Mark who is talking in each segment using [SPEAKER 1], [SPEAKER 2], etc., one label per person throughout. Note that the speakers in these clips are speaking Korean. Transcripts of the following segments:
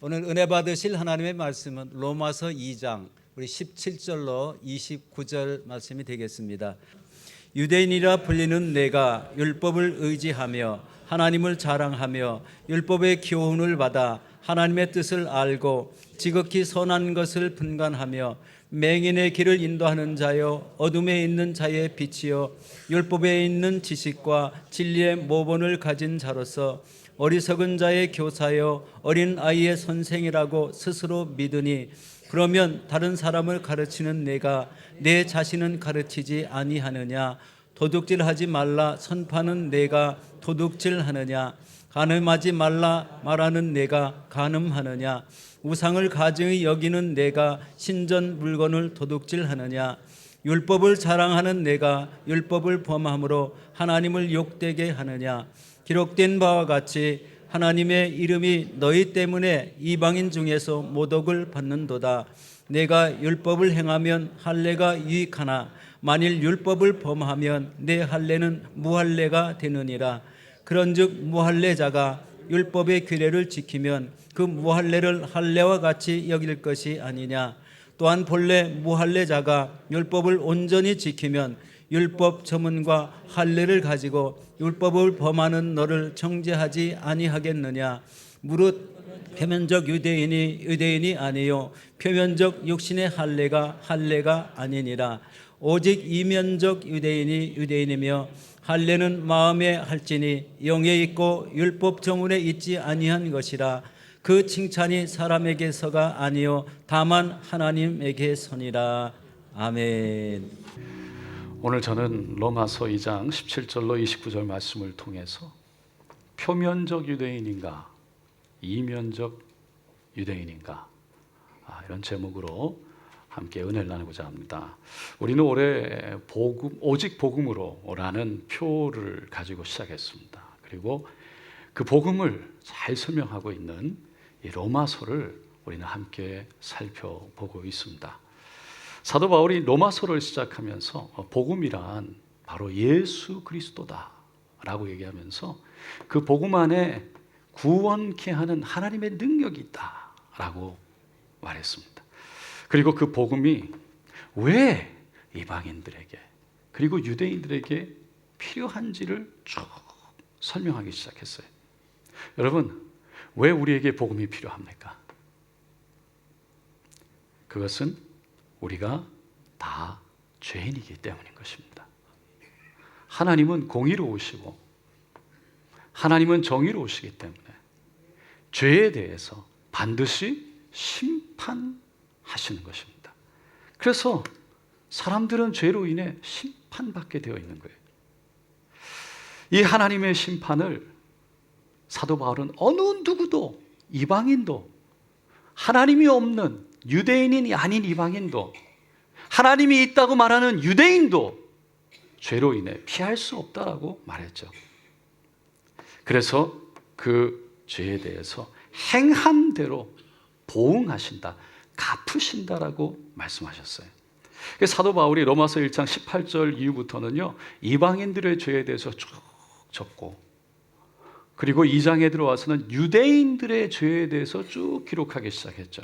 [SPEAKER 1] 오늘 은혜 받으실 하나님의 말씀은 로마서 2장 우리 17절로 29절 말씀이 되겠습니다. 유대인이라 불리는 내가 율법을 의지하며 하나님을 자랑하며 율법의 교훈을 받아 하나님의 뜻을 알고 지극히 선한 것을 분간하며 맹인의 길을 인도하는 자여 어둠에 있는 자의 빛이여 율법에 있는 지식과 진리의 모본을 가진 자로서 어리석은 자의 교사여 어린 아이의 선생이라고 스스로 믿으니 그러면 다른 사람을 가르치는 내가 내 자신은 가르치지 아니하느냐? 도둑질하지 말라 선포하는 내가 도둑질하느냐? 간음하지 말라 말하는 내가 간음하느냐? 우상을 가증히 여기는 내가 신전 물건을 도둑질하느냐? 율법을 자랑하는 내가 율법을 범함으로 하나님을 욕되게 하느냐? 기록된 바와 같이 하나님의 이름이 너희 때문에 이방인 중에서 모독을 받는도다. 내가 율법을 행하면 할례가 유익하나 만일 율법을 범하면 내 할례는 무할례가 되느니라. 그런즉 무할례자가 율법의 규례를 지키면 그 무할례를 할례와 같이 여길 것이 아니냐. 또한 본래 무할례자가 율법을 온전히 지키면 율법 저문과 할례를 가지고 율법을 범하는 너를 정죄하지 아니하겠느냐. 무릇 표면적 유대인이 아니요 표면적 육신의 할례가 아니니라. 오직 이면적 유대인이 유대인이며 할례는 마음에 할지니 영에 있고 율법 저문에 있지 아니한 것이라. 그 칭찬이 사람에게서가 아니요 다만 하나님에게서니라. 아멘.
[SPEAKER 2] 오늘 저는 로마서 2장 17절로 29절 말씀을 통해서 표면적 유대인인가 이면적 유대인인가 이런 제목으로 함께 은혜를 나누고자 합니다. 우리는 올해 오직 복음으로라는 표를 가지고 시작했습니다. 그리고 그 복음을 잘 설명하고 있는 이 로마서를 우리는 함께 살펴보고 있습니다. 사도 바울이 로마서를 시작하면서 복음이란 바로 예수 그리스도다라고 얘기하면서 그 복음 안에 구원케 하는 하나님의 능력이 있다라고 말했습니다. 그리고 그 복음이 왜 이방인들에게 그리고 유대인들에게 필요한지를 쭉 설명하기 시작했어요. 여러분, 왜 우리에게 복음이 필요합니까? 그것은 우리가 다 죄인이기 때문인 것입니다. 하나님은 공의로우시고 하나님은 정의로우시기 때문에 죄에 대해서 반드시 심판하시는 것입니다. 그래서 사람들은 죄로 인해 심판받게 되어 있는 거예요. 이 하나님의 심판을 사도 바울은 어느 누구도 이방인도 하나님이 없는 유대인이 아닌 이방인도 하나님이 있다고 말하는 유대인도 죄로 인해 피할 수 없다라고 말했죠. 그래서 그 죄에 대해서 행한 대로 보응하신다, 갚으신다라고 말씀하셨어요. 사도 바울이 로마서 1장 18절 이후부터는요 이방인들의 죄에 대해서 쭉 적고 그리고 2장에 들어와서는 유대인들의 죄에 대해서 쭉 기록하기 시작했죠.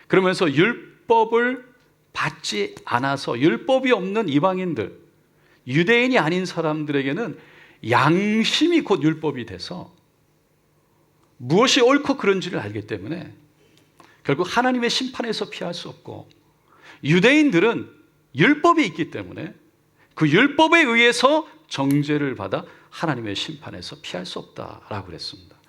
[SPEAKER 2] 그러면서 율법을 받지 않아서 율법이 없는 이방인들, 유대인이 아닌 사람들에게는 양심이 곧 율법이 돼서 무엇이 옳고 그른지를 알기 때문에 결국 하나님의 심판에서 피할 수 없고, 유대인들은 율법이 있기 때문에 그 율법에 의해서 정죄를 받아 하나님의 심판에서 피할 수 없다라고 그랬습니다.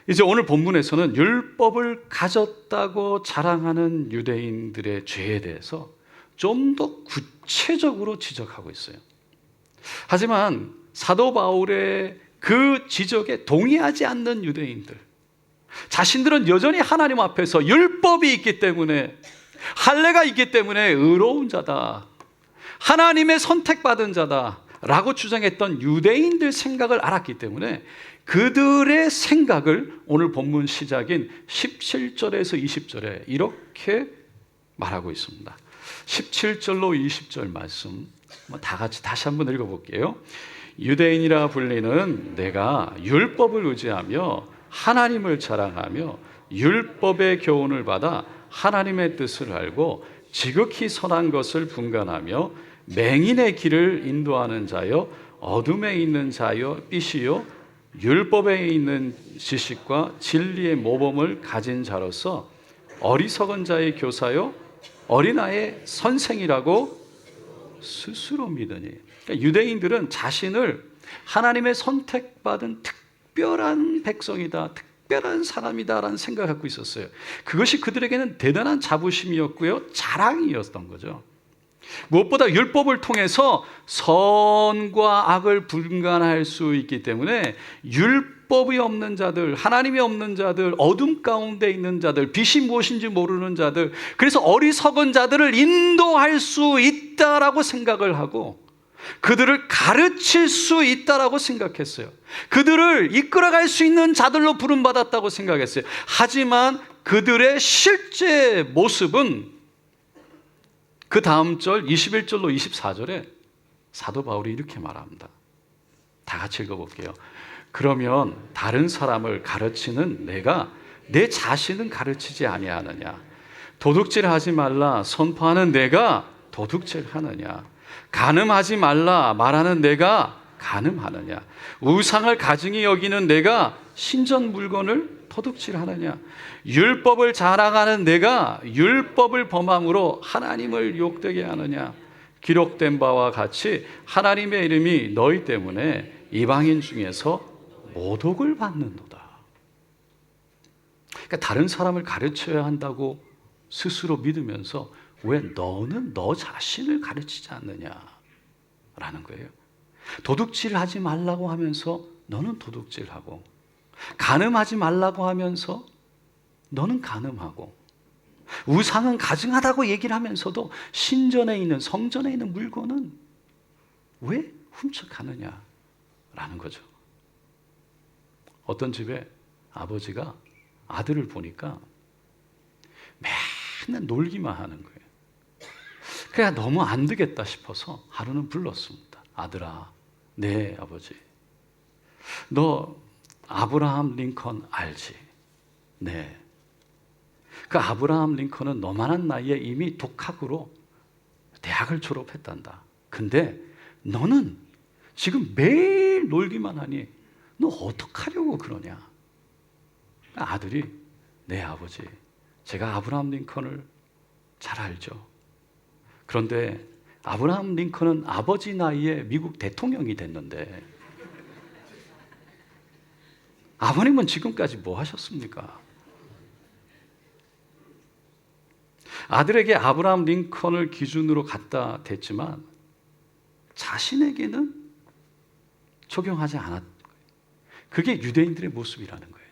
[SPEAKER 2] 이제 오늘 본문에서는 율법을 가졌다고 자랑하는 유대인들의 죄에 대해서 좀 더 구체적으로 지적하고 있어요. 하지만 사도 바울의 그 지적에 동의하지 않는 유대인들, 자신들은 여전히 하나님 앞에서 율법이 있기 때문에, 할례가 있기 때문에 의로운 자다, 하나님의 선택받은 자다 라고 주장했던 유대인들 생각을 알았기 때문에 그들의 생각을 오늘 본문 시작인 17절에서 20절에 이렇게 말하고 있습니다. 17절로 20절 말씀 다 같이 다시 한번 읽어볼게요. 유대인이라 불리는 내가 율법을 의지하며 하나님을 자랑하며 율법의 교훈을 받아 하나님의 뜻을 알고 지극히 선한 것을 분간하며 맹인의 길을 인도하는 자여 어둠에 있는 자여 빛이요 율법에 있는 지식과 진리의 모범을 가진 자로서 어리석은 자의 교사요 어린아이의 선생이라고 스스로 믿으니. 그러니까 유대인들은 자신을 하나님의 선택받은 특별한 백성이다, 특별한 사람이다라는 생각을 갖고 있었어요. 그것이 그들에게는 대단한 자부심이었고요, 자랑이었던 거죠. 무엇보다 율법을 통해서 선과 악을 분간할 수 있기 때문에 율법이 없는 자들, 하나님이 없는 자들, 어둠 가운데 있는 자들, 빛이 무엇인지 모르는 자들, 그래서 어리석은 자들을 인도할 수 있다라고 생각을 하고 그들을 가르칠 수 있다라고 생각했어요. 그들을 이끌어갈 수 있는 자들로 부름받았다고 생각했어요. 하지만 그들의 실제 모습은 그 다음 절 21절로 24절에 사도 바울이 이렇게 말합니다. 다 같이 읽어볼게요. 그러면 다른 사람을 가르치는 내가 내 자신은 가르치지 아니하느냐? 도둑질하지 말라 선포하는 내가 도둑질하느냐? 간음하지 말라 말하는 내가 간음하느냐? 우상을 가증히 여기는 내가 신전 물건을 도둑질하느냐? 율법을 자랑하는 내가 율법을 범함으로 하나님을 욕되게 하느냐? 기록된 바와 같이 하나님의 이름이 너희 때문에 이방인 중에서 모독을 받는도다. 그러니까 다른 사람을 가르쳐야 한다고 스스로 믿으면서 왜 너는 너 자신을 가르치지 않느냐라는 거예요. 도둑질하지 말라고 하면서 너는 도둑질하고, 간음하지 말라고 하면서 너는 간음하고, 우상은 가증하다고 얘기를 하면서도 신전에 있는, 성전에 있는 물건은 왜 훔쳐가느냐라는 거죠. 어떤 집에 아버지가 아들을 보니까 맨날 놀기만 하는 거예요. 그냥 너무 안 되겠다 싶어서 하루는 불렀습니다. 아들아, 네 아버지, 너 아브라함 링컨 알지? 네. 그 아브라함 링컨은 너만한 나이에 이미 독학으로 대학을 졸업했단다. 근데 너는 지금 매일 놀기만 하니 너 어떡하려고 그러냐? 아들이 네 아버지, 제가 아브라함 링컨을 잘 알죠. 그런데 아브라함 링컨은 아버지 나이에 미국 대통령이 됐는데 아버님은 지금까지 뭐 하셨습니까? 아들에게 아브라함 링컨을 기준으로 갖다 댔지만 자신에게는 적용하지 않았던 거예요. 그게 유대인들의 모습이라는 거예요.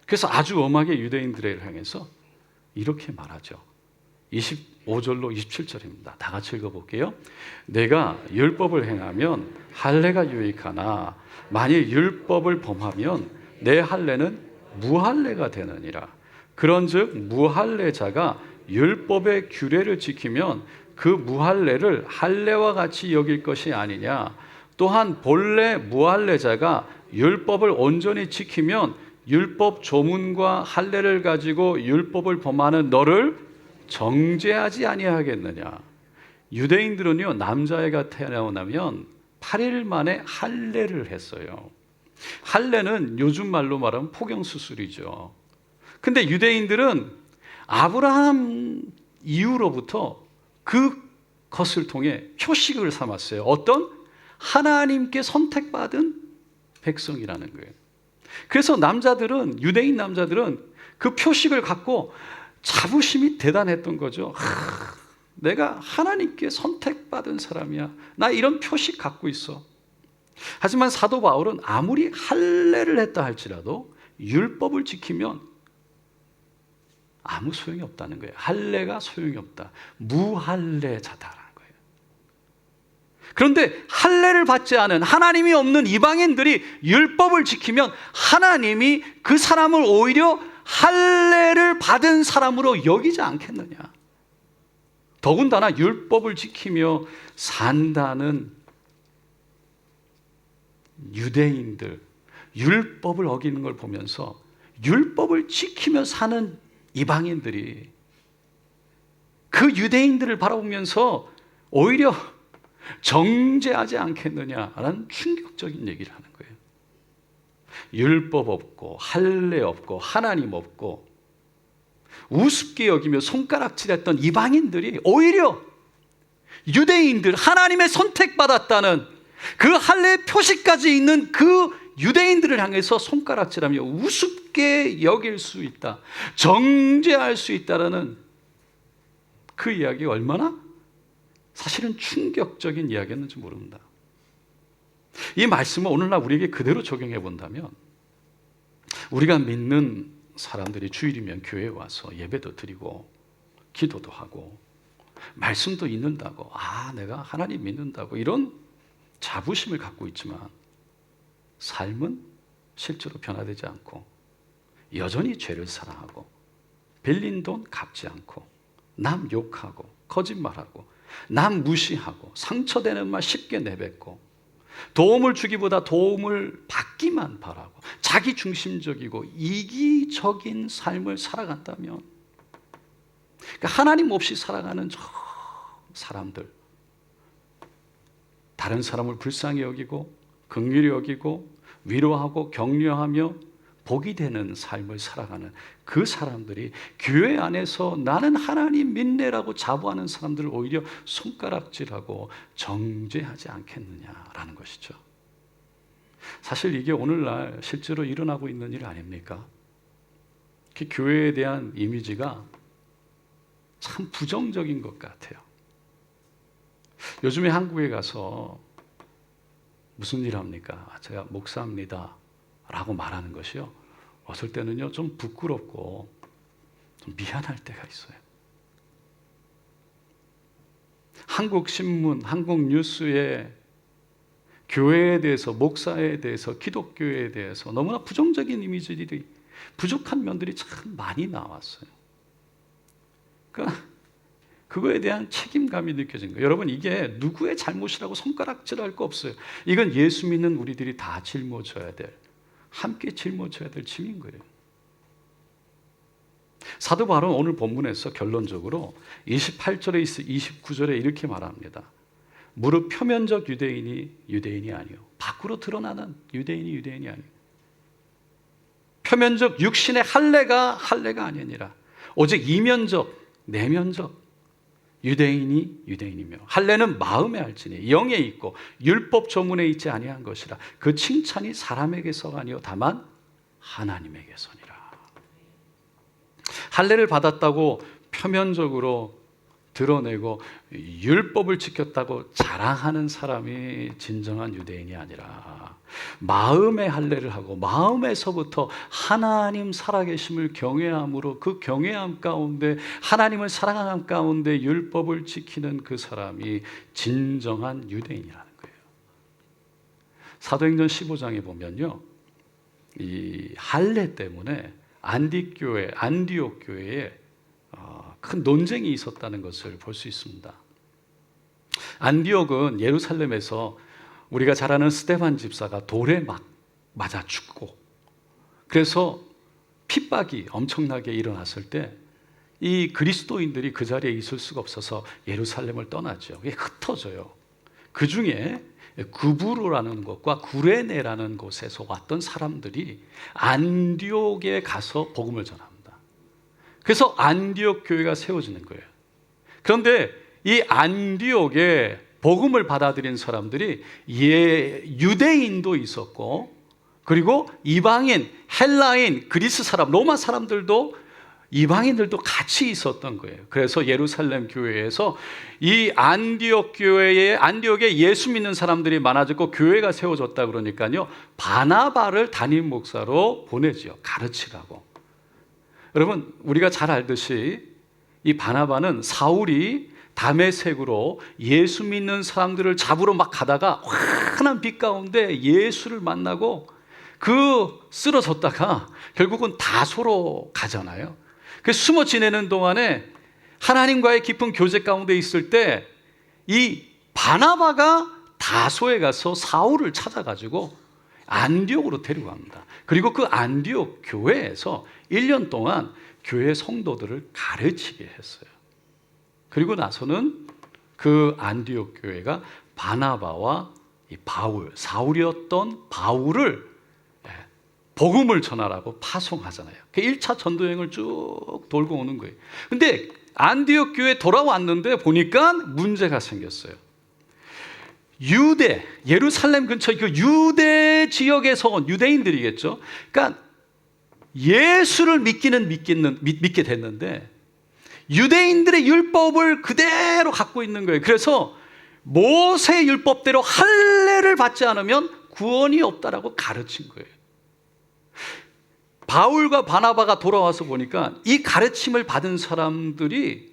[SPEAKER 2] 그래서 아주 엄하게 유대인들을 향해서 이렇게 말하죠. 25절로 27절입니다. 다 같이 읽어볼게요. 내가 율법을 행하면 할례가 유익하나 만일 율법을 범하면 내 할례는 무할례가 되느니라. 그런즉 무할례자가 율법의 규례를 지키면 그 무할례를 할례와 같이 여길 것이 아니냐. 또한 본래 무할례자가 율법을 온전히 지키면 율법 조문과 할례를 가지고 율법을 범하는 너를 정죄하지 아니하겠느냐. 유대인들은요, 남자애가 태어나면 8일 만에 할례를 했어요. 할례는 요즘 말로 말하면 포경수술이죠. 근데 유대인들은 아브라함 이후로부터 그것을 통해 표식을 삼았어요. 어떤? 하나님께 선택받은 백성이라는 거예요. 그래서 남자들은, 유대인 남자들은 그 표식을 갖고 자부심이 대단했던 거죠. 내가 하나님께 선택받은 사람이야. 나 이런 표식 갖고 있어. 하지만 사도 바울은 아무리 할례를 했다 할지라도 율법을 지키면 아무 소용이 없다는 거예요. 할례가 소용이 없다. 무할례자다라는 거예요. 그런데 할례를 받지 않은, 하나님이 없는 이방인들이 율법을 지키면 하나님이 그 사람을 오히려 할례를 받은 사람으로 여기지 않겠느냐. 더군다나 율법을 지키며 산다는 유대인들, 율법을 어기는 걸 보면서 율법을 지키며 사는 이방인들이 그 유대인들을 바라보면서 오히려 정죄하지 않겠느냐라는 충격적인 얘기를 하는 거예요. 율법 없고 할례 없고 하나님 없고 우습게 여기며 손가락질했던 이방인들이 오히려 유대인들, 하나님의 선택받았다는 그 할례의 표시까지 있는 그 유대인들을 향해서 손가락질하며 우습게 여길 수 있다, 정죄할 수 있다라는 그 이야기가 얼마나 사실은 충격적인 이야기였는지 모릅니다. 이 말씀을 오늘날 우리에게 그대로 적용해 본다면 우리가 믿는 사람들이 주일이면 교회에 와서 예배도 드리고 기도도 하고 말씀도 읽는다고, 내가 하나님 믿는다고 이런 자부심을 갖고 있지만 삶은 실제로 변화되지 않고 여전히 죄를 사랑하고 빌린 돈 갚지 않고 남 욕하고 거짓말하고 남 무시하고 상처되는 말 쉽게 내뱉고 도움을 주기보다 도움을 받기만 바라고 자기 중심적이고 이기적인 삶을 살아간다면, 그러니까 하나님 없이 살아가는 저 사람들, 다른 사람을 불쌍히 여기고 긍휼히 여기고 위로하고 격려하며 복이 되는 삶을 살아가는 그 사람들이 교회 안에서 나는 하나님 믿네라고 자부하는 사람들을 오히려 손가락질하고 정죄하지 않겠느냐라는 것이죠. 사실 이게 오늘날 실제로 일어나고 있는 일 아닙니까? 그 교회에 대한 이미지가 참 부정적인 것 같아요. 요즘에 한국에 가서 무슨 일 합니까? 제가 목사입니다 라고 말하는 것이요, 어떨 때는요 좀 부끄럽고 좀 미안할 때가 있어요. 한국 신문, 한국 뉴스에 교회에 대해서, 목사에 대해서, 기독교에 대해서 너무나 부정적인 이미지들이, 부족한 면들이 참 많이 나왔어요. 그러니까 그거에 대한 책임감이 느껴진 거예요. 여러분, 이게 누구의 잘못이라고 손가락질할 거 없어요. 이건 예수 믿는 우리들이 다 짊어져야 될, 함께 짊어져야 될 짐인 거예요. 사도 바울은 오늘 본문에서 결론적으로 28절에 29절에 이렇게 말합니다. 무릇 표면적 유대인이 유대인이 아니요, 밖으로 드러나는 유대인이 아니요, 표면적 육신의 할례가 아니니라. 오직 이면적 내면적 유대인이 유대인이며 할례는 마음에 할지니 영에 있고 율법 조문에 있지 아니한 것이라. 그 칭찬이 사람에게서가 아니요 다만 하나님에게서니라. 할례를 받았다고 표면적으로 드러내고 율법을 지켰다고 자랑하는 사람이 진정한 유대인이 아니라 마음의 할례를 하고 마음에서부터 하나님 살아계심을 경외함으로 그 경외함 가운데 하나님을 사랑함 가운데 율법을 지키는 그 사람이 진정한 유대인이라는 거예요. 사도행전 15장에 보면요, 이 할례 때문에 안디옥 교회에 큰 논쟁이 있었다는 것을 볼 수 있습니다. 안디옥은 예루살렘에서 우리가 잘 아는 스데반 집사가 돌에 막 맞아 죽고, 그래서 핍박이 엄청나게 일어났을 때 이 그리스도인들이 그 자리에 있을 수가 없어서 예루살렘을 떠나죠. 그게 흩어져요. 그 중에 구브로라는 곳과 구레네라는 곳에서 왔던 사람들이 안디옥에 가서 복음을 전합니다. 그래서 안디옥 교회가 세워지는 거예요. 그런데 이 안디옥에 복음을 받아들인 사람들이 유대인도 있었고, 그리고 이방인, 헬라인, 그리스 사람, 로마 사람들도, 이방인들도 같이 있었던 거예요. 그래서 예루살렘 교회에서 이 안디옥에 예수 믿는 사람들이 많아졌고 교회가 세워졌다 그러니까요, 바나바를 담임 목사로 보내죠. 가르치라고. 여러분, 우리가 잘 알듯이 이 바나바는 사울이 다메섹으로 예수 믿는 사람들을 잡으러 막 가다가 환한 빛 가운데 예수를 만나고 쓰러졌다가 결국은 다소로 가잖아요. 그래서 숨어 지내는 동안에 하나님과의 깊은 교제 가운데 있을 때 이 바나바가 다소에 가서 사울을 찾아가지고 안디옥으로 데려갑니다. 그리고 그 안디옥 교회에서 1년 동안 교회 성도들을 가르치게 했어요. 그리고 나서는 그 안디옥 교회가 바나바와 이 바울, 사울이었던 바울을 복음을 전하라고 파송하잖아요. 그 1차 전도여행을 쭉 돌고 오는 거예요. 근데 안디옥 교회에 돌아왔는데 보니까 문제가 생겼어요. 유대, 예루살렘 근처 그 유대 지역에서 온 유대인들이겠죠. 그러니까 예수를 믿게 됐는데 유대인들의 율법을 그대로 갖고 있는 거예요. 그래서 모세 율법대로 할례를 받지 않으면 구원이 없다라고 가르친 거예요. 바울과 바나바가 돌아와서 보니까 이 가르침을 받은 사람들이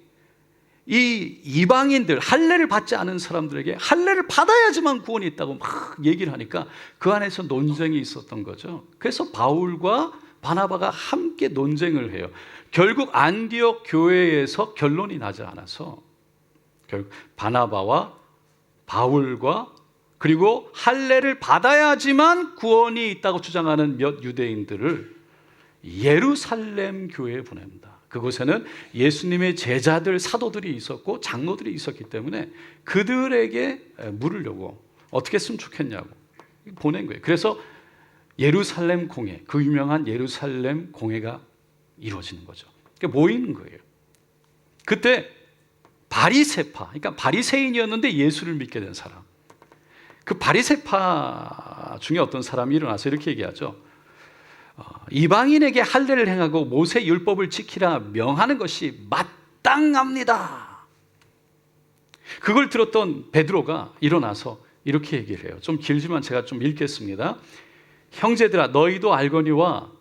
[SPEAKER 2] 이 이방인들, 할례를 받지 않은 사람들에게 할례를 받아야지만 구원이 있다고 막 얘기를 하니까 그 안에서 논쟁이 있었던 거죠. 그래서 바울과 바나바가 함께 논쟁을 해요. 결국 안디옥 교회에서 결론이 나지 않아서 결국 바나바와 바울과 그리고 할례를 받아야지만 구원이 있다고 주장하는 몇 유대인들을 예루살렘 교회에 보냅니다. 그곳에는 예수님의 제자들, 사도들이 있었고 장로들이 있었기 때문에 그들에게 물으려고 어떻게 했으면 좋겠냐고 보낸 거예요. 그래서 예루살렘 공회, 그 유명한 예루살렘 공회가 이루어지는 거죠. 그러니까 모이는 거예요. 그때 바리새파, 그러니까 바리새인이었는데 예수를 믿게 된 사람, 그 바리새파 중에 어떤 사람이 일어나서 이렇게 얘기하죠. 이방인에게 할례를 행하고 모세 율법을 지키라 명하는 것이 마땅합니다. 그걸 들었던 베드로가 일어나서 이렇게 얘기를 해요. 좀 길지만 제가 좀 읽겠습니다. 형제들아, 너희도 알거니와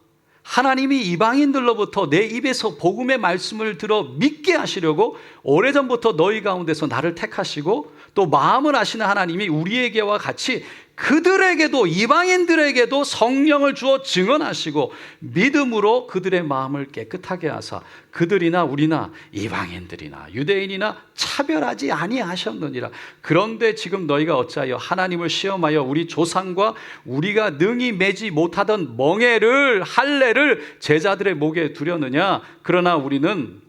[SPEAKER 2] 하나님이 이방인들로부터 내 입에서 복음의 말씀을 들어 믿게 하시려고 오래전부터 너희 가운데서 나를 택하시고 또 마음을 아시는 하나님이 우리에게와 같이 그들에게도 이방인들에게도 성령을 주어 증언하시고 믿음으로 그들의 마음을 깨끗하게 하사 그들이나 우리나 이방인들이나 유대인이나 차별하지 아니하셨느니라. 그런데 지금 너희가 어찌하여 하나님을 시험하여 우리 조상과 우리가 능히 매지 못하던 멍에를 할례를 제자들의 목에 두려느냐. 그러나 우리는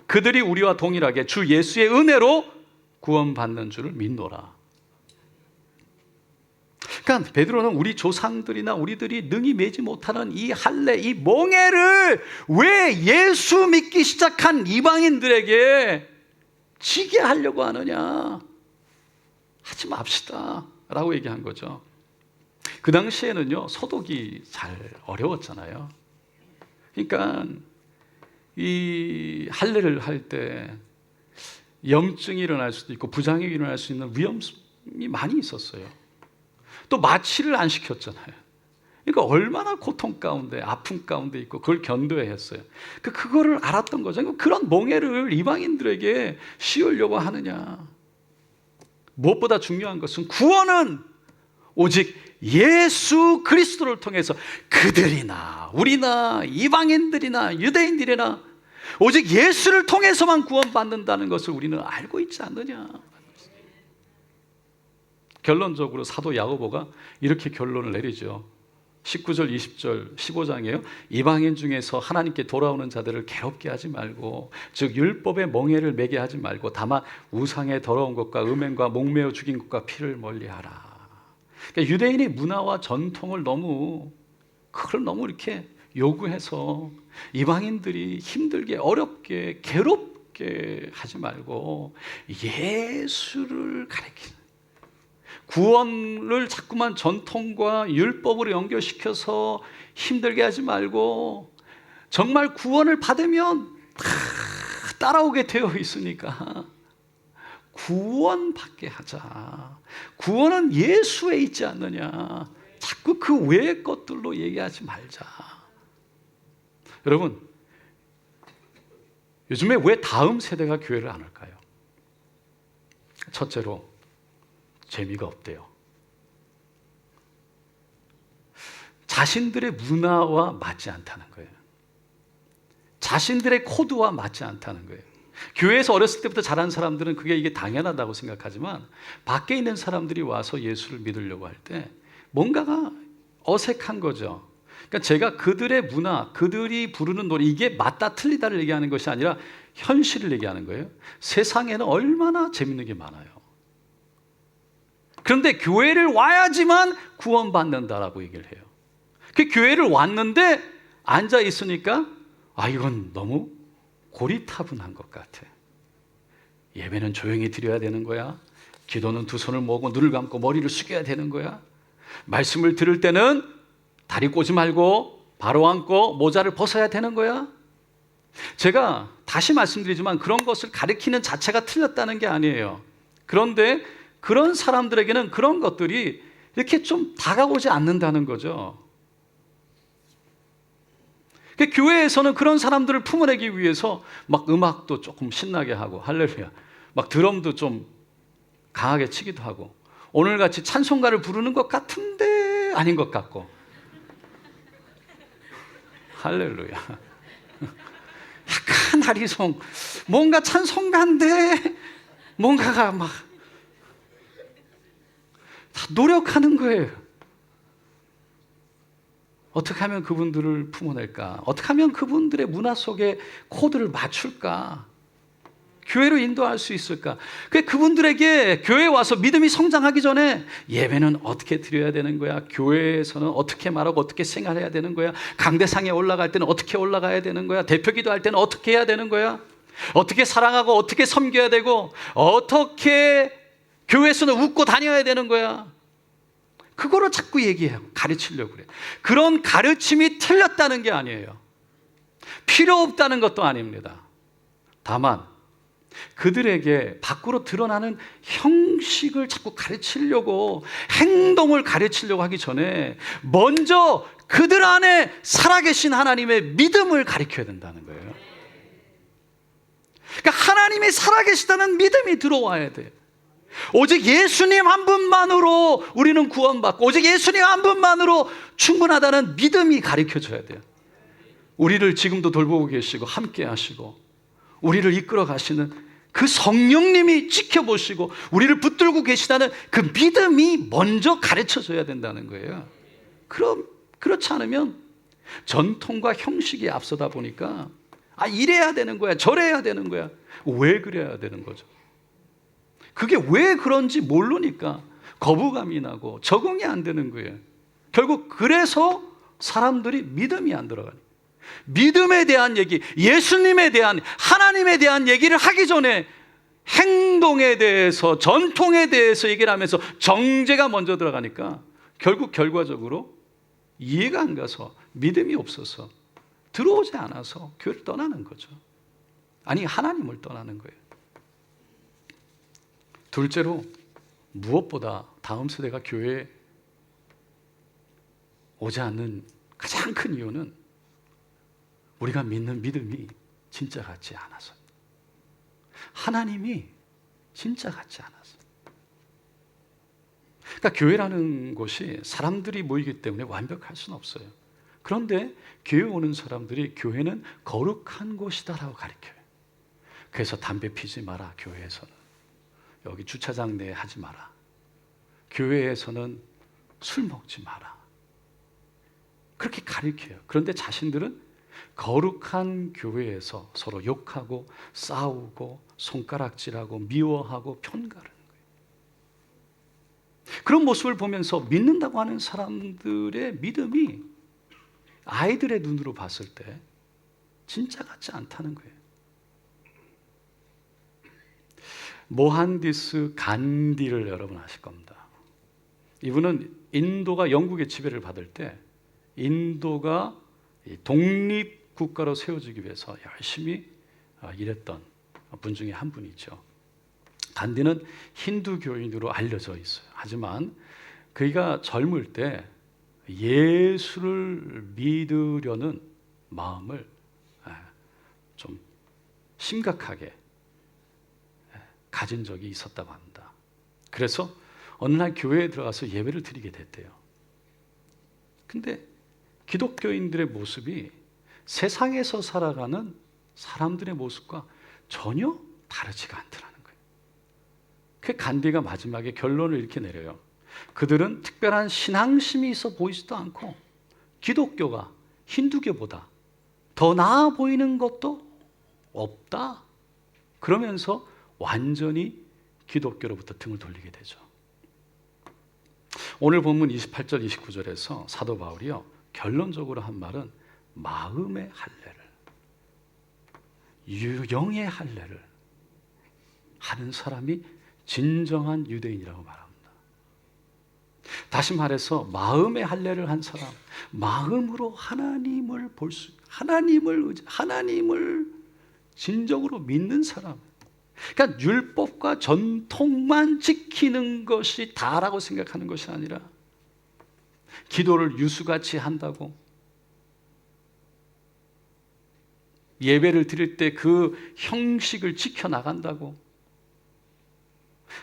[SPEAKER 2] 그들이 우리와 동일하게 주 예수의 은혜로 구원받는 줄을 믿노라. 그러니까 베드로는 우리 조상들이나 우리들이 능히 매지 못하는 이 할례, 이 멍에를 왜 예수 믿기 시작한 이방인들에게 지게 하려고 하느냐. 하지 맙시다 라고 얘기한 거죠. 그 당시에는요, 소독이 잘 어려웠잖아요. 그러니까 이 할례를 할 때 염증이 일어날 수도 있고 부장이 일어날 수 있는 위험이 많이 있었어요. 또 마취를 안 시켰잖아요. 그러니까 얼마나 고통 가운데 아픔 가운데 있고 그걸 견뎌야 했어요. 그거를 알았던 거죠. 그런 멍에를 이방인들에게 씌우려고 하느냐. 무엇보다 중요한 것은 구원은 오직 예수 그리스도를 통해서 그들이나 우리나 이방인들이나 유대인들이나 오직 예수를 통해서만 구원받는다는 것을 우리는 알고 있지 않느냐. 결론적으로 사도 야고보가 이렇게 결론을 내리죠. 19절, 20절, 15장이에요. 이방인 중에서 하나님께 돌아오는 자들을 괴롭게 하지 말고, 즉 율법의 멍에를 매게 하지 말고 다만 우상의 더러운 것과 음행과 목매어 죽인 것과 피를 멀리하라. 그러니까 유대인의 문화와 전통을 그걸 너무 이렇게 요구해서 이방인들이 힘들게 어렵게 괴롭게 하지 말고 예수를 가리키는, 구원을 자꾸만 전통과 율법으로 연결시켜서 힘들게 하지 말고 정말 구원을 받으면 다 따라오게 되어 있으니까 구원받게 하자. 구원은 예수에 있지 않느냐. 자꾸 그 외의 것들로 얘기하지 말자. 여러분, 요즘에 왜 다음 세대가 교회를 안 올까요? 첫째로 재미가 없대요. 자신들의 문화와 맞지 않다는 거예요. 자신들의 코드와 맞지 않다는 거예요. 교회에서 어렸을 때부터 자란 사람들은 이게 당연하다고 생각하지만 밖에 있는 사람들이 와서 예수를 믿으려고 할 때 뭔가가 어색한 거죠. 그러니까 제가 그들의 문화, 그들이 부르는 노래, 이게 맞다 틀리다를 얘기하는 것이 아니라 현실을 얘기하는 거예요. 세상에는 얼마나 재밌는 게 많아요. 그런데 교회를 와야지만 구원받는다라고 얘기를 해요. 그 교회를 왔는데 앉아 있으니까 이건 너무 고리타분한 것 같아. 예배는 조용히 드려야 되는 거야. 기도는 두 손을 모으고 눈을 감고 머리를 숙여야 되는 거야. 말씀을 들을 때는 다리 꼬지 말고 바로 앉고 모자를 벗어야 되는 거야. 제가 다시 말씀드리지만 그런 것을 가르치는 자체가 틀렸다는 게 아니에요. 그런데 그런 사람들에게는 그런 것들이 이렇게 좀 다가오지 않는다는 거죠. 교회에서는 그런 사람들을 품어내기 위해서 막 음악도 조금 신나게 하고, 할렐루야, 막 드럼도 좀 강하게 치기도 하고, 오늘같이 찬송가를 부르는 것 같은데 아닌 것 같고, 할렐루야, 약간 하리송, 뭔가 찬송가인데 뭔가가 막 다 노력하는 거예요. 어떻게 하면 그분들을 품어낼까? 어떻게 하면 그분들의 문화 속에 코드를 맞출까? 교회로 인도할 수 있을까? 그분들에게 교회에 와서 믿음이 성장하기 전에 예배는 어떻게 드려야 되는 거야? 교회에서는 어떻게 말하고 어떻게 생활해야 되는 거야? 강대상에 올라갈 때는 어떻게 올라가야 되는 거야? 대표기도 할 때는 어떻게 해야 되는 거야? 어떻게 사랑하고 어떻게 섬겨야 되고 어떻게 교회에서는 웃고 다녀야 되는 거야? 그거를 자꾸 얘기해요. 가르치려고 그래. 그런 가르침이 틀렸다는 게 아니에요. 필요 없다는 것도 아닙니다. 다만 그들에게 밖으로 드러나는 형식을 자꾸 가르치려고, 행동을 가르치려고 하기 전에 먼저 그들 안에 살아계신 하나님의 믿음을 가르쳐야 된다는 거예요. 그러니까 하나님이 살아계시다는 믿음이 들어와야 돼요. 오직 예수님 한 분만으로 우리는 구원받고, 오직 예수님 한 분만으로 충분하다는 믿음이 가르쳐져야 돼요. 우리를 지금도 돌보고 계시고 함께 하시고 우리를 이끌어 가시는 그 성령님이 지켜보시고 우리를 붙들고 계시다는 그 믿음이 먼저 가르쳐져야 된다는 거예요. 그렇지 않으면 전통과 형식이 앞서다 보니까 이래야 되는 거야, 저래야 되는 거야. 왜 그래야 되는 거죠? 그게 왜 그런지 모르니까 거부감이 나고 적응이 안 되는 거예요. 결국 그래서 사람들이 믿음이 안 들어가요. 믿음에 대한 얘기, 예수님에 대한, 하나님에 대한 얘기를 하기 전에 행동에 대해서, 전통에 대해서 얘기를 하면서 정죄가 먼저 들어가니까 결국 결과적으로 이해가 안 가서, 믿음이 없어서, 들어오지 않아서 교회를 떠나는 거죠. 아니, 하나님을 떠나는 거예요. 둘째로, 무엇보다 다음 세대가 교회에 오지 않는 가장 큰 이유는 우리가 믿는 믿음이 진짜 같지 않아서, 하나님이 진짜 같지 않아서. 그러니까 교회라는 곳이 사람들이 모이기 때문에 완벽할 수는 없어요. 그런데 교회 오는 사람들이 교회는 거룩한 곳이다라고 가르쳐요. 그래서 담배 피지 마라, 교회에서는. 여기 주차장 내에 하지 마라. 교회에서는 술 먹지 마라. 그렇게 가르쳐요. 그런데 자신들은 거룩한 교회에서 서로 욕하고 싸우고 손가락질하고 미워하고 편가르는 거예요. 그런 모습을 보면서 믿는다고 하는 사람들의 믿음이 아이들의 눈으로 봤을 때 진짜 같지 않다는 거예요. 모한디스 간디를 여러분 아실 겁니다. 이분은 인도가 영국의 지배를 받을 때 인도가 독립국가로 세워지기 위해서 열심히 일했던 분 중에 한 분이죠. 간디는 힌두교인으로 알려져 있어요. 하지만 그가 젊을 때 예수를 믿으려는 마음을 좀 심각하게 가진 적이 있었다고 합니다. 그래서 어느 날 교회에 들어가서 예배를 드리게 됐대요. 근데 기독교인들의 모습이 세상에서 살아가는 사람들의 모습과 전혀 다르지가 않더라는 거예요. 그 간디가 마지막에 결론을 이렇게 내려요. 그들은 특별한 신앙심이 있어 보이지도 않고 기독교가 힌두교보다 더 나아 보이는 것도 없다. 그러면서 완전히 기독교로부터 등을 돌리게 되죠. 오늘 본문 28절 29절에서 사도 바울이요 결론적으로 한 말은 마음의 할례를, 영의 할례를 하는 사람이 진정한 유대인이라고 말합니다. 다시 말해서 마음의 할례를 한 사람, 마음으로 하나님을 볼 수, 하나님을 진정으로 믿는 사람. 그러니까 율법과 전통만 지키는 것이 다라고 생각하는 것이 아니라 기도를 유수같이 한다고, 예배를 드릴 때 그 형식을 지켜나간다고,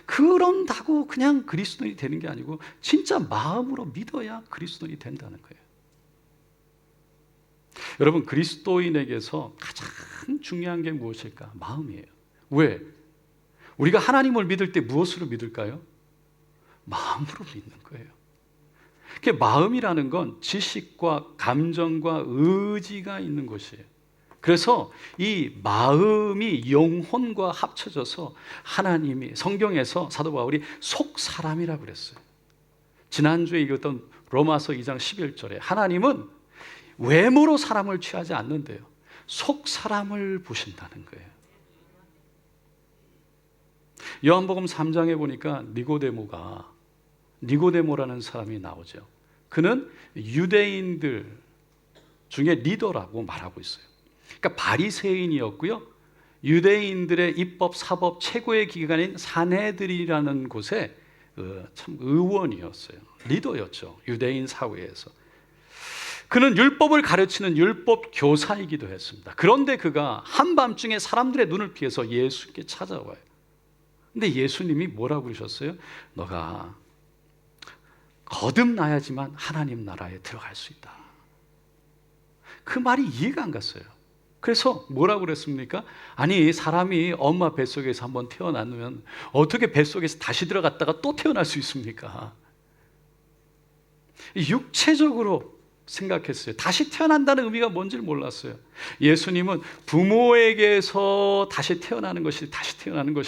[SPEAKER 2] 그런다고 그냥 그리스도인이 되는 게 아니고 진짜 마음으로 믿어야 그리스도인이 된다는 거예요. 여러분, 그리스도인에게서 가장 중요한 게 무엇일까? 마음이에요. 왜? 우리가 하나님을 믿을 때 무엇으로 믿을까요? 마음으로 믿는 거예요. 그 마음이라는 건 지식과 감정과 의지가 있는 것이에요. 그래서 이 마음이 영혼과 합쳐져서 하나님이, 성경에서 사도 바울이 속사람이라고 그랬어요. 지난주에 읽었던 로마서 2장 11절에 하나님은 외모로 사람을 취하지 않는데요, 속사람을 보신다는 거예요. 요한복음 3장에 보니까 니고데모라는 사람이 나오죠. 그는 유대인들 중에 리더라고 말하고 있어요. 그러니까 바리새인이었고요, 유대인들의 입법, 사법 최고의 기관인 산헤드린이라는 곳에 참 의원이었어요. 리더였죠, 유대인 사회에서. 그는 율법을 가르치는 율법 교사이기도 했습니다. 그런데 그가 한밤중에 사람들의 눈을 피해서 예수께 찾아와요. 근데 예수님이 뭐라고 그러셨어요? 너가 거듭나야지만 하나님 나라에 들어갈 수 있다. 그 말이 이해가 안 갔어요. 그래서 뭐라고 그랬습니까? 아니, 사람이 엄마 뱃속에서 한번 태어나면 어떻게 뱃속에서 다시 들어갔다가 또 태어날 수 있습니까? 육체적으로 생각했어요. 다시 태어난다는 의미가 뭔지를 몰랐어요. 예수님은 부모에게서 다시 태어나는 것이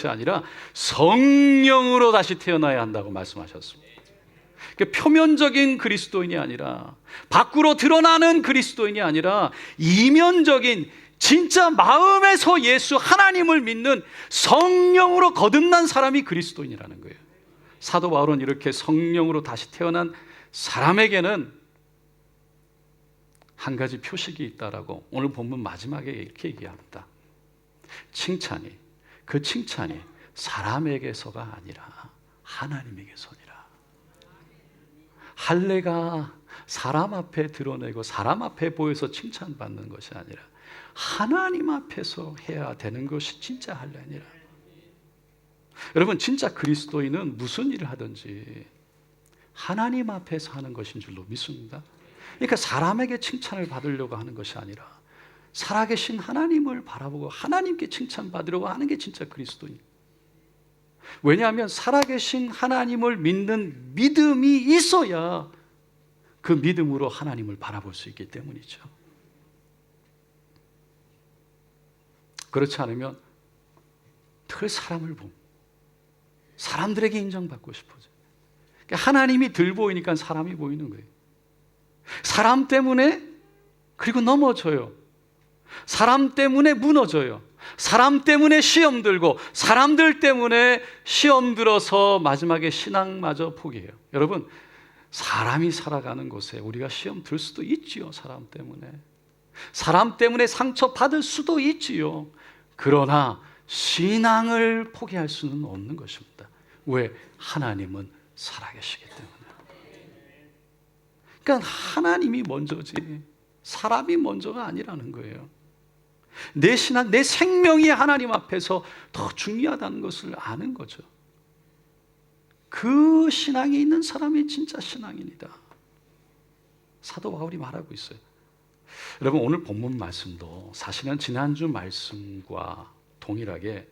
[SPEAKER 2] 아니라 성령으로 다시 태어나야 한다고 말씀하셨습니다. 그러니까 표면적인 그리스도인이 아니라, 밖으로 드러나는 그리스도인이 아니라 이면적인, 진짜 마음에서 예수 하나님을 믿는 성령으로 거듭난 사람이 그리스도인이라는 거예요. 사도 바울은 이렇게 성령으로 다시 태어난 사람에게는 한 가지 표식이 있다라고 오늘 본문 마지막에 이렇게 얘기합니다. 그 칭찬이 사람에게서가 아니라 하나님에게서니라. 할례가 사람 앞에 드러내고 사람 앞에 보여서 칭찬받는 것이 아니라 하나님 앞에서 해야 되는 것이 진짜 할례니라. 여러분, 진짜 그리스도인은 무슨 일을 하든지 하나님 앞에서 하는 것인 줄로 믿습니다. 그러니까 사람에게 칭찬을 받으려고 하는 것이 아니라 살아계신 하나님을 바라보고 하나님께 칭찬받으려고 하는 게 진짜 그리스도인. 왜냐하면 살아계신 하나님을 믿는 믿음이 있어야 그 믿음으로 하나님을 바라볼 수 있기 때문이죠. 그렇지 않으면 늘 사람을 보면 사람들에게 인정받고 싶어져. 그러니까 하나님이 덜 보이니까 사람이 보이는 거예요. 사람 때문에 그리고 넘어져요. 사람 때문에 무너져요. 사람 때문에 시험 들고, 사람들 때문에 시험 들어서 마지막에 신앙마저 포기해요. 여러분, 사람이 살아가는 곳에 우리가 시험 들 수도 있지요. 사람 때문에 상처 받을 수도 있지요. 그러나 신앙을 포기할 수는 없는 것입니다. 왜? 하나님은 살아계시기 때문에. 그러니까 하나님이 먼저지 사람이 먼저가 아니라는 거예요. 내 신앙, 내 생명이 하나님 앞에서 더 중요하다는 것을 아는 거죠. 그 신앙이 있는 사람이 진짜 신앙인이다. 사도 바울이 말하고 있어요. 여러분, 오늘 본문 말씀도 사실은 지난주 말씀과 동일하게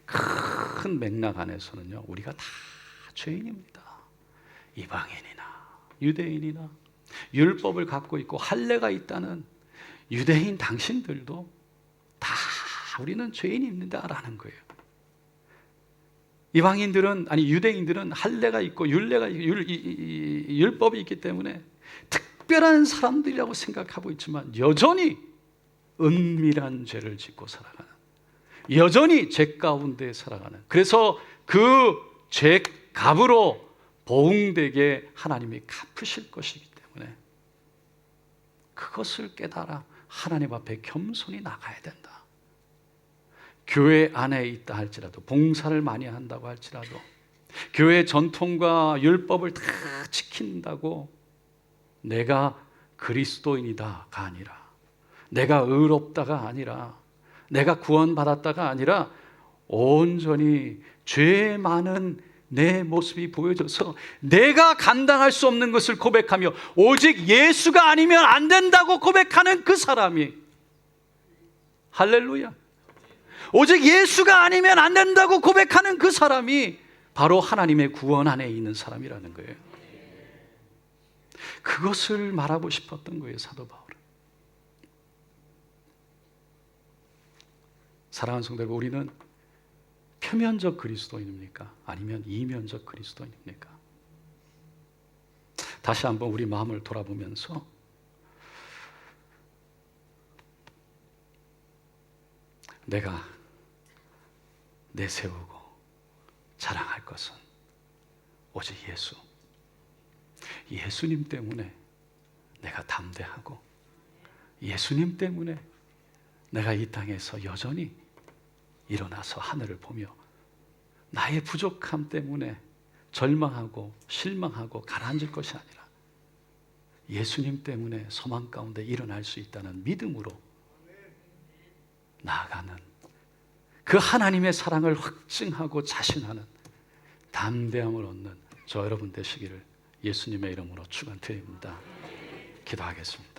[SPEAKER 2] 큰 맥락 안에서는요, 우리가 다 죄인입니다. 이방인이나 유대인이나 율법을 갖고 있고 할례가 있다는 유대인 당신들도 다 우리는 죄인입니다라는 거예요. 이방인들은 아니 유대인들은 할례가 있고 율법이 있기 때문에 특별한 사람들이라고 생각하고 있지만 여전히 은밀한 죄를 짓고 살아가는, 여전히 죄 가운데 살아가는, 그래서 그 죄 값으로 보응되게 하나님이 갚으실 것이기 때문에 그것을 깨달아 하나님 앞에 겸손히 나가야 된다. 교회 안에 있다 할지라도, 봉사를 많이 한다고 할지라도, 교회 전통과 율법을 다 지킨다고 내가 그리스도인이다가 아니라, 내가 의롭다가 아니라, 내가 구원받았다가 아니라 온전히 죄 많은 내 모습이 보여져서 내가 감당할 수 없는 것을 고백하며 오직 예수가 아니면 안 된다고 고백하는 그 사람이, 할렐루야, 오직 예수가 아니면 안 된다고 고백하는 그 사람이 바로 하나님의 구원 안에 있는 사람이라는 거예요. 그것을 말하고 싶었던 거예요, 사도 바울은. 사랑하는 성도 여러분, 우리는 표면적 그리스도인입니까? 아니면 이면적 그리스도인입니까? 다시 한번 우리 마음을 돌아보면서 내가 내세우고 자랑할 것은 오직 예수, 예수님 때문에 내가 담대하고, 예수님 때문에 내가 이 땅에서 여전히 일어나서 하늘을 보며 나의 부족함 때문에 절망하고 실망하고 가라앉을 것이 아니라 예수님 때문에 소망 가운데 일어날 수 있다는 믿음으로 나아가는, 그 하나님의 사랑을 확증하고 자신하는 담대함을 얻는 저 여러분 되시기를 예수님의 이름으로 축원드립니다. 기도하겠습니다.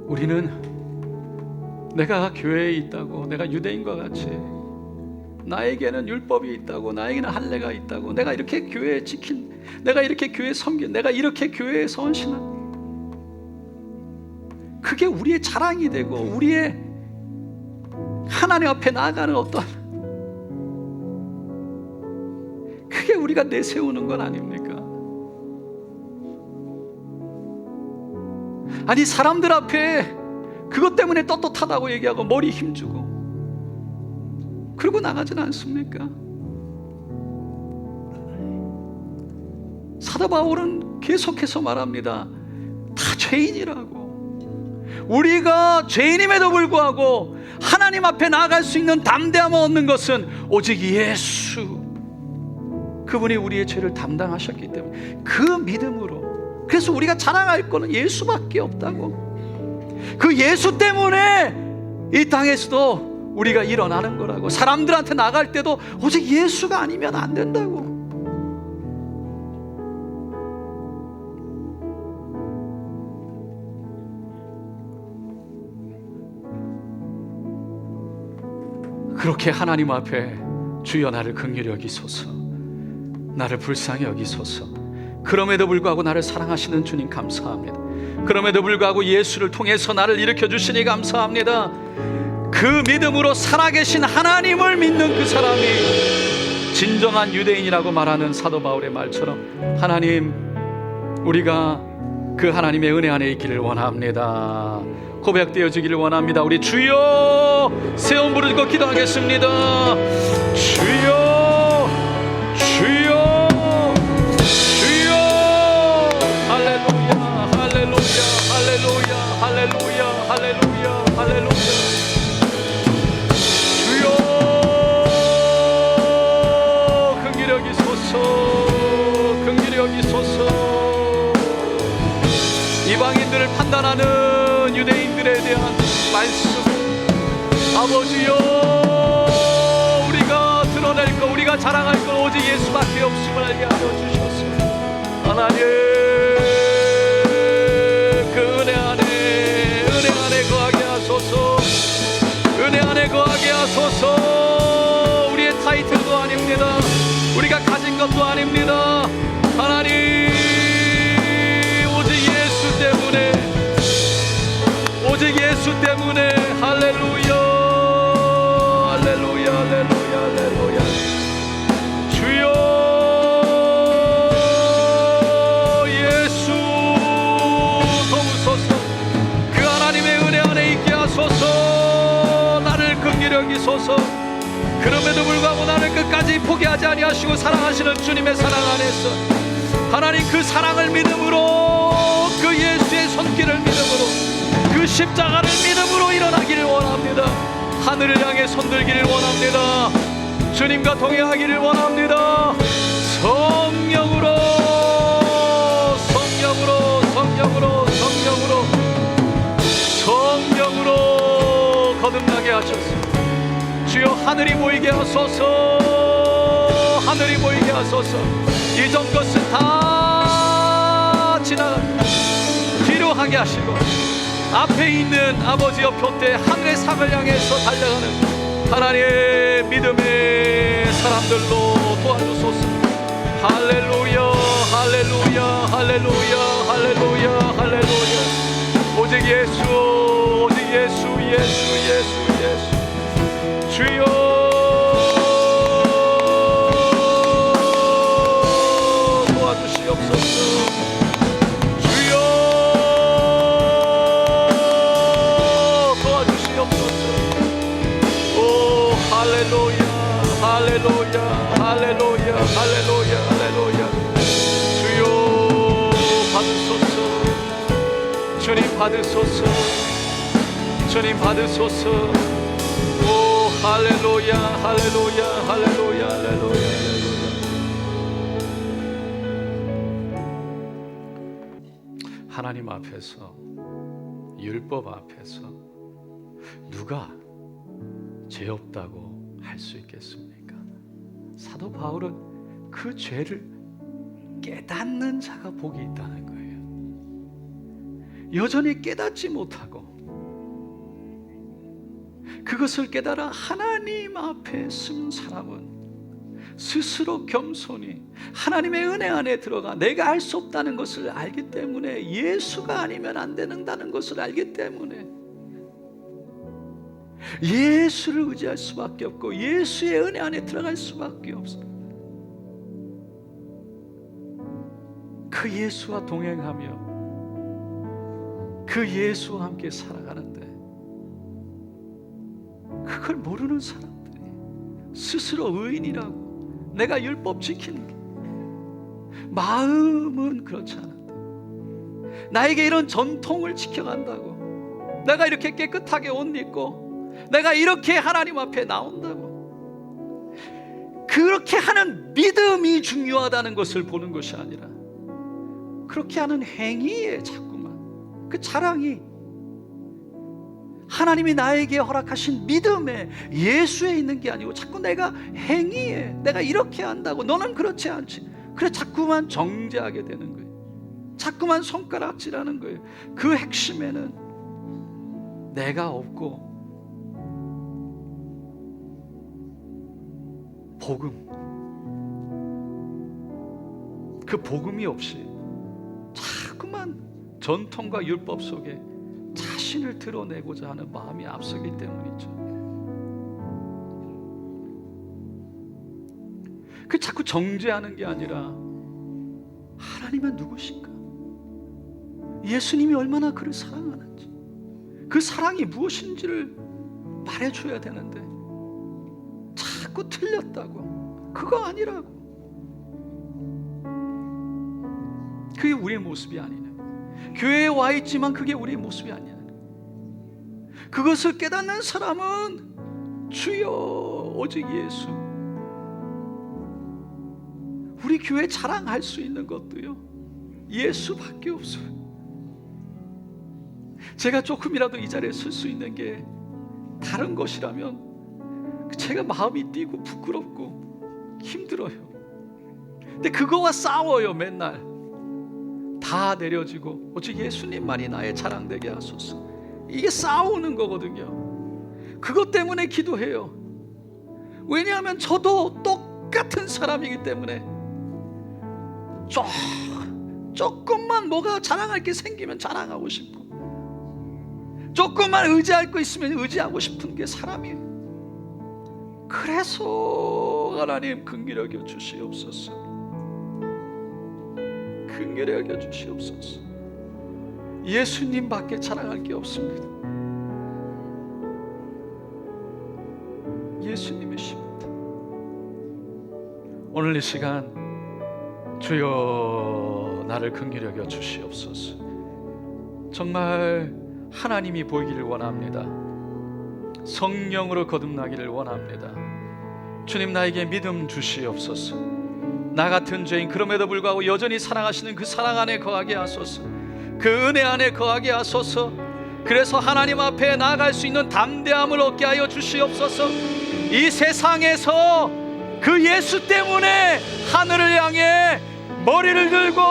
[SPEAKER 2] 우리는 내가 교회에 있다고, 내가 유대인과 같이 나에게는 율법이 있다고, 나에게는 할례가 있다고, 내가 이렇게 교회에 지킨, 내가 이렇게 교회에 섬긴, 내가 이렇게 교회에 헌신한, 그게 우리의 자랑이 되고 우리의 하나님 앞에 나아가는 어떤, 그게 우리가 내세우는 건 아닙니까? 아니, 사람들 앞에 그것 때문에 떳떳하다고 얘기하고 머리 힘주고 그러고 나가진 않습니까? 사도 바울은 계속해서 말합니다. 다 죄인이라고. 우리가 죄인임에도 불구하고 하나님 앞에 나아갈 수 있는 담대함을 얻는 것은 오직 예수, 그분이 우리의 죄를 담당하셨기 때문에 그 믿음으로. 그래서 우리가 자랑할 거는 예수밖에 없다고. 그 예수 때문에 이 땅에서도 우리가 일어나는 거라고. 사람들한테 나갈 때도 오직 예수가 아니면 안 된다고. 그렇게 하나님 앞에 주여 나를 긍휼히 여기소서, 나를 불쌍히 여기소서, 그럼에도 불구하고 나를 사랑하시는 주님 감사합니다. 그럼에도 불구하고 예수를 통해서 나를 일으켜 주시니 감사합니다. 그 믿음으로 살아계신 하나님을 믿는 그 사람이 진정한 유대인이라고 말하는 사도 바울의 말처럼 하나님, 우리가 그 하나님의 은혜 안에 있기를 원합니다. 고백되어지기를 원합니다. 우리 주여 세 번 부르고 기도하겠습니다. 주여, 주여, 할렐루야, 할렐루야, 할렐루야. 주여 긍휼히 여기소서, 긍휼히 여기소서. 이방인들을 판단하는 유대인들에 대한 말씀, 아버지여, 우리가 드러내 드러낼 것, 우리가 자랑할 것 오직 예수밖에 없음을 알게 하여 주셨습니다. 하나님, 그 은혜 안에 거하게 하소서. 은혜 안에 거하게 하소서. 우리의 타이틀도 아닙니다. 우리가 가진 것도 아닙니다. 하나님, 오직 예수 때문에, 오직 예수 때문에. 할렐루야, 할렐루야, 할렐루야, 할렐루야. 주여 예수 도우소서. 그 하나님의 은혜 안에 있게 하소서. 나를 긍휼히 여기소서. 그럼에도 불구하고 나를 끝까지 포기하지 아니하시고 사랑하시는 주님의 사랑 안에서 하나님, 그 사랑을 믿음으로, 그 예수의 손길을 믿음으로, 그 십자가를 믿음으로 일어나기를 원합니다. 하늘을 향해 손들기를 원합니다. 주님과 동행하기를 원합니다. 성령으로, 성령으로, 성령으로, 성령으로, 성령으로 거듭나게 하셨습니다. 주여 하늘이 보이게 하소서. 하늘이 보이게 하소서. 이전 것은 다 지나갑니다. 뒤로 하게 하시고 앞에 있는 아버지여 표대 하늘의 상을 향해서 달려가는 하나님의 믿음의 사람들로 도와주소서. 할렐루야, 할렐루야, 할렐루야, 할렐루야, 할렐루야. 오직 예수, 오직 예수, 예수, 예수, 예수. 주여 도와주시옵소서. 주여 도와주시옵소서. 오 할렐루야, 할렐루야, 할렐루야, 할렐루야, 할렐루야. 주여 받으소서. 주님 받으소서. 주님 받으소서. 오 할렐루야, 할렐루야, 할렐루야, 할렐루야, 할렐루야. 하나님 앞에서, 율법 앞에서 누가 죄 없다고 할 수 있겠습니까? 사도 바울은 그 죄를 깨닫는 자가 복이 있다는 거예요. 여전히 깨닫지 못하고 그것을 깨달아 하나님 앞에 쓴 사람은 스스로 겸손히 하나님의 은혜 안에 들어가 내가 알 수 없다는 것을 알기 때문에, 예수가 아니면 안 된다는 것을 알기 때문에 예수를 의지할 수밖에 없고 예수의 은혜 안에 들어갈 수밖에 없어. 그 예수와 동행하며 그 예수와 함께 살아가는데, 그걸 모르는 사람들이 스스로 의인이라고, 내가 율법 지키는 게, 마음은 그렇지 않은데 나에게 이런 전통을 지켜간다고, 내가 이렇게 깨끗하게 옷 입고 내가 이렇게 하나님 앞에 나온다고, 그렇게 하는 믿음이 중요하다는 것을 보는 것이 아니라 그렇게 하는 행위에 자꾸만 그 자랑이 하나님이 나에게 허락하신 믿음에, 예수에 있는 게 아니고 자꾸 내가 행위에, 내가 이렇게 한다고 너는 그렇지 않지, 그래 자꾸만 정죄하게 되는 거예요. 자꾸만 손가락질하는 거예요. 그 핵심에는 내가 없고 복음, 그 복음이 없이 자꾸만 전통과 율법 속에 자신을 드러내고자 하는 마음이 앞서기 때문이죠. 그 자꾸 정죄하는 게 아니라 하나님은 누구신가, 예수님이 얼마나 그를 사랑하는지, 그 사랑이 무엇인지를 말해줘야 되는데 자꾸 틀렸다고, 그거 아니라고, 그게 우리의 모습이 아니네. 교회에 와 있지만 그게 우리의 모습이 아니야. 그것을 깨닫는 사람은 주여 오직 예수. 우리 교회 자랑할 수 있는 것도요, 예수밖에 없어요. 제가 조금이라도 이 자리에 설 수 있는 게 다른 것이라면 제가 마음이 뛰고 부끄럽고 힘들어요. 근데 그거와 싸워요. 맨날 다 내려지고 오직 예수님만이 나의 자랑되게 하소서. 이게 싸우는 거거든요. 그것 때문에 기도해요. 왜냐하면 저도 똑같은 사람이기 때문에 조금만 뭐가 자랑할 게 생기면 자랑하고 싶고, 조금만 의지할 거 있으면 의지하고 싶은 게 사람이에요. 그래서 하나님 긍휼히 여겨 주시옵소서. 긍휼히 여겨 주시옵소서. 예수님밖에 자랑할 게 없습니다. 예수님이십니다. 오늘 이 시간 주여 나를 긍휼히 여겨 주시옵소서. 정말 하나님이 보이기를 원합니다. 성령으로 거듭나기를 원합니다. 주님, 나에게 믿음 주시옵소서. 나 같은 죄인, 그럼에도 불구하고 여전히 사랑하시는 그 사랑 안에 거하게 하소서. 그 은혜 안에 거하게 하소서. 그래서 하나님 앞에 나아갈 수 있는 담대함을 얻게 하여 주시옵소서. 이 세상에서 그 예수 때문에 하늘을 향해 머리를 들고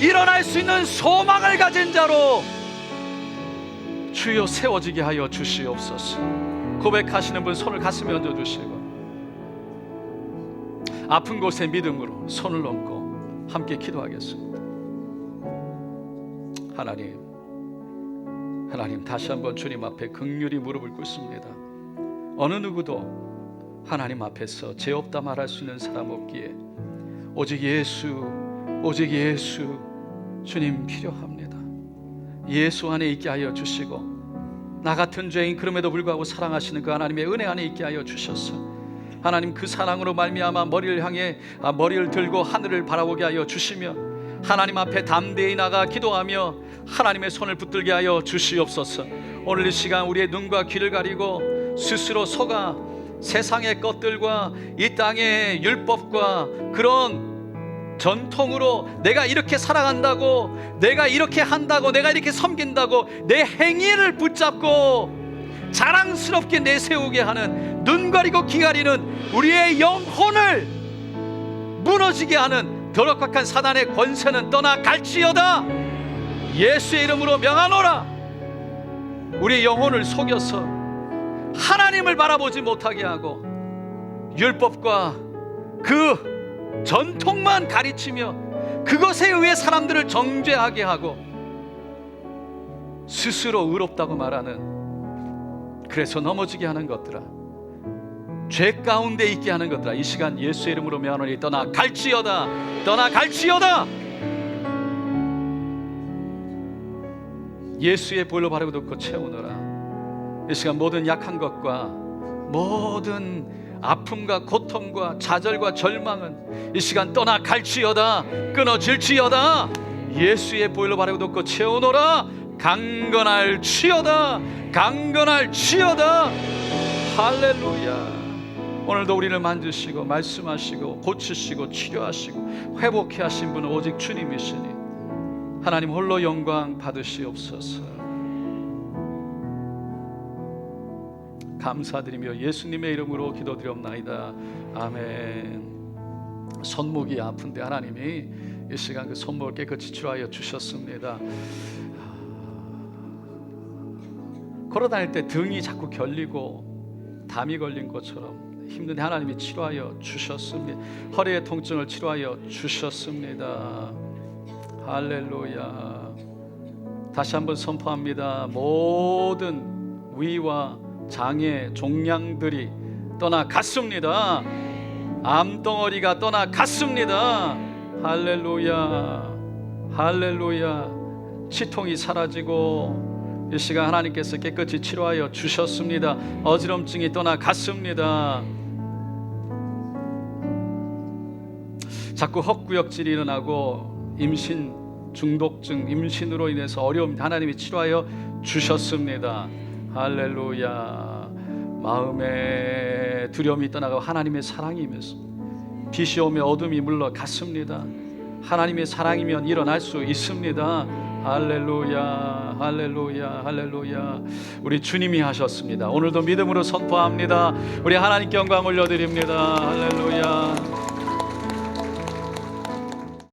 [SPEAKER 2] 일어날 수 있는 소망을 가진 자로 주여 세워지게 하여 주시옵소서. 고백하시는 분 손을 가슴에 얹어주시고, 아픈 곳에 믿음으로 손을 얹고 함께 기도하겠습니다. 하나님 다시 한번 주님 앞에 긍휼히 무릎을 꿇습니다. 어느 누구도 하나님 앞에서 죄 없다 말할 수 있는 사람 없기에 오직 예수 주님 필요합니다. 예수 안에 있게 하여 주시고, 나 같은 죄인 그럼에도 불구하고 사랑하시는 그 하나님의 은혜 안에 있게 하여 주셔서 하나님 그 사랑으로 말미암아 머리를 들고 하늘을 바라보게 하여 주시며, 하나님 앞에 담대히 나가 기도하며 하나님의 손을 붙들게 하여 주시옵소서. 오늘 이 시간 우리의 눈과 귀를 가리고 스스로 속아 세상의 것들과 이 땅의 율법과 그런 전통으로 내가 이렇게 살아간다고, 내가 이렇게 한다고, 내가 이렇게 섬긴다고 내 행위를 붙잡고 자랑스럽게 내세우게 하는, 눈 가리고 귀 가리는 우리의 영혼을 무너지게 하는 더럽각한 사단의 권세는 떠나 갈지어다. 예수의 이름으로 명하노라. 우리의 영혼을 속여서 하나님을 바라보지 못하게 하고 율법과 그 전통만 가르치며 그것에 의해 사람들을 정죄하게 하고 스스로 의롭다고 말하는, 그래서 넘어지게 하는 것들아, 죄 가운데 있게 하는 것들아, 이 시간 예수의 이름으로 명하노니 떠나 갈지어다. 떠나 갈지어다. 예수의 보혈로 바르고 덮고 채우노라. 이 시간 모든 약한 것과 모든 아픔과 고통과 좌절과 절망은 이 시간 떠나 갈지어다. 끊어질지어다. 예수의 보혈로 바르고 덮고 채우노라. 강건할 치어다. 강건할 치어다. 할렐루야. 오늘도 우리를 만드시고 말씀하시고 고치시고 치료하시고 회복해 하신 분은 오직 주님이시니 하나님 홀로 영광 받으시옵소서. 감사드리며 예수님의 이름으로 기도드리옵나이다. 아멘. 손목이 아픈데 하나님이 이 시간 그 손목을 깨끗이 치료하여 주셨습니다. 걸어다닐 때 등이 자꾸 결리고 담이 걸린 것처럼 힘든데 하나님이 치료하여 주셨습니다. 허리의 통증을 치료하여 주셨습니다. 할렐루야. 다시 한번 선포합니다. 모든 위와 장애 종양들이 떠나갔습니다. 암덩어리가 떠나갔습니다. 할렐루야. 할렐루야. 치통이 사라지고 이 시간 하나님께서 깨끗이 치료하여 주셨습니다. 어지럼증이 떠나갔습니다. 자꾸 헛구역질이 일어나고 임신 중독증, 임신으로 인해서 어려움 하나님이 치료하여 주셨습니다. 할렐루야. 마음에 두려움이 떠나가고 하나님의 사랑이 임해서 빛이 오며 어둠이 물러갔습니다. 하나님의 사랑이면 일어날 수 있습니다. 할렐루야, 할렐루야, 할렐루야. 우리 주님이 하셨습니다. 오늘도 믿음으로 선포합니다. 우리 하나님께 영광 올려드립니다. 할렐루야.